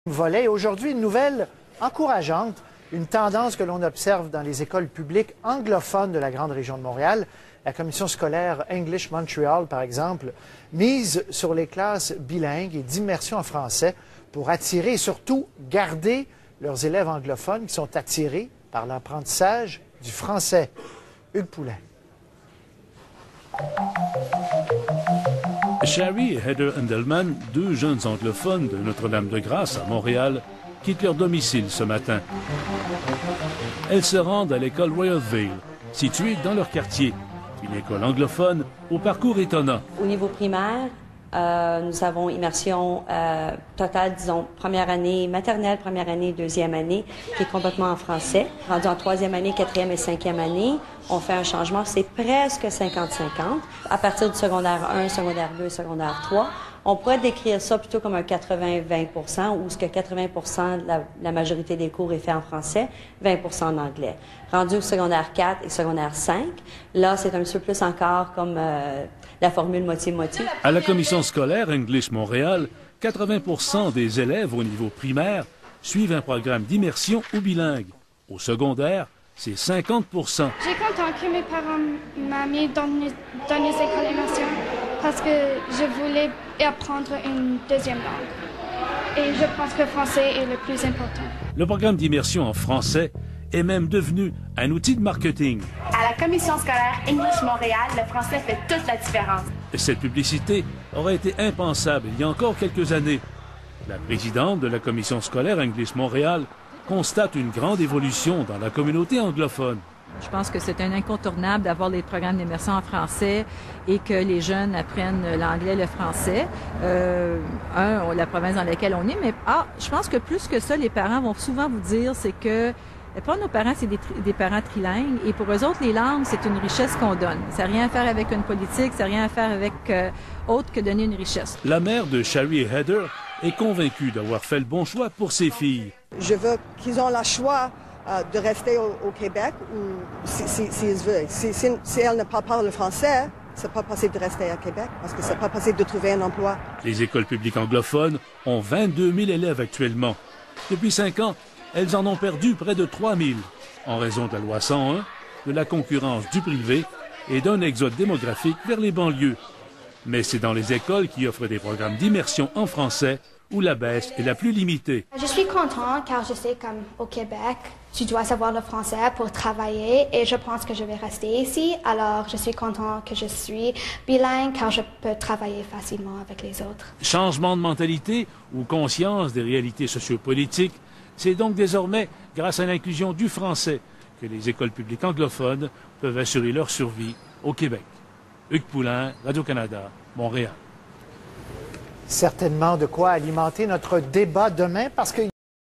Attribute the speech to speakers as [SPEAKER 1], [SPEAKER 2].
[SPEAKER 1] Volet. Aujourd'hui, une nouvelle encourageante, une tendance que l'on observe dans les écoles publiques anglophones de la grande région de Montréal. La commission scolaire English Montreal, par exemple, mise sur les classes bilingues et d'immersion en français pour attirer et surtout garder leurs élèves anglophones qui sont attirés par l'apprentissage du français. Hugues Poulain.
[SPEAKER 2] Sherry et Heather Endelman, deux jeunes anglophones de Notre-Dame-de-Grâce à Montréal, quittent leur domicile ce matin. Elles se rendent à l'école Royal Vale, située dans leur quartier. Une école anglophone au parcours étonnant.
[SPEAKER 3] Au niveau primaire, nous avons immersion totale, disons, première année maternelle, première année, deuxième année, qui est complètement en français. Rendu en troisième année, quatrième et cinquième année, on fait un changement, c'est presque 50-50. À partir du secondaire 1, secondaire 2, secondaire 3, on pourrait décrire ça plutôt comme un 80-20 où ce que 80 de la majorité des cours est fait en français, 20 en anglais. Rendu au secondaire 4 et secondaire 5, là, c'est un petit peu plus encore comme la formule moitié-moitié.
[SPEAKER 2] À la commission scolaire English Montréal, 80 des élèves au niveau primaire suivent un programme d'immersion ou bilingue. Au secondaire, c'est 50
[SPEAKER 4] J'ai content que mes parents m'ont mis dans les écoles d'immersion parce que je voulais apprendre une deuxième langue. Et je pense que le français est le plus important.
[SPEAKER 2] Le programme d'immersion en français est même devenu un outil de marketing.
[SPEAKER 5] À la commission scolaire English Montréal, le français fait toute la différence.
[SPEAKER 2] Cette publicité aurait été impensable il y a encore quelques années. La présidente de la commission scolaire English Montréal constate une grande évolution dans la communauté anglophone.
[SPEAKER 6] Je pense que c'est un incontournable d'avoir les programmes d'immersion en français et que les jeunes apprennent l'anglais, le français. La province dans laquelle on est, mais je pense que plus que ça, les parents vont souvent vous dire, c'est que pour nos parents, c'est des parents trilingues et pour eux autres, les langues, c'est une richesse qu'on donne. Ça n'a rien à faire avec une politique, ça n'a rien à faire avec autre que donner une richesse.
[SPEAKER 2] La mère de Sherry et Heather est convaincue d'avoir fait le bon choix pour ses filles.
[SPEAKER 7] Je veux qu'ils aient le choix de rester au Québec ou s'ils veulent. Si elles ne parlent pas le français, c'est pas possible de rester à Québec parce que c'est pas possible de trouver un emploi.
[SPEAKER 2] Les écoles publiques anglophones ont 22 000 élèves actuellement. Depuis 5 ans, elles en ont perdu près de 3 000 en raison de la loi 101, de la concurrence du privé et d'un exode démographique vers les banlieues. Mais c'est dans les écoles qui offrent des programmes d'immersion en français où la baisse est la plus limitée.
[SPEAKER 4] Je suis content car je sais qu'au Québec, tu dois savoir le français pour travailler et je pense que je vais rester ici. Alors, je suis content que je suis bilingue car je peux travailler facilement avec les autres.
[SPEAKER 2] Changement de mentalité ou conscience des réalités sociopolitiques, c'est donc désormais grâce à l'inclusion du français que les écoles publiques anglophones peuvent assurer leur survie au Québec. Hugues Poulain, Radio-Canada, Montréal.
[SPEAKER 1] Certainement de quoi alimenter notre débat demain parce que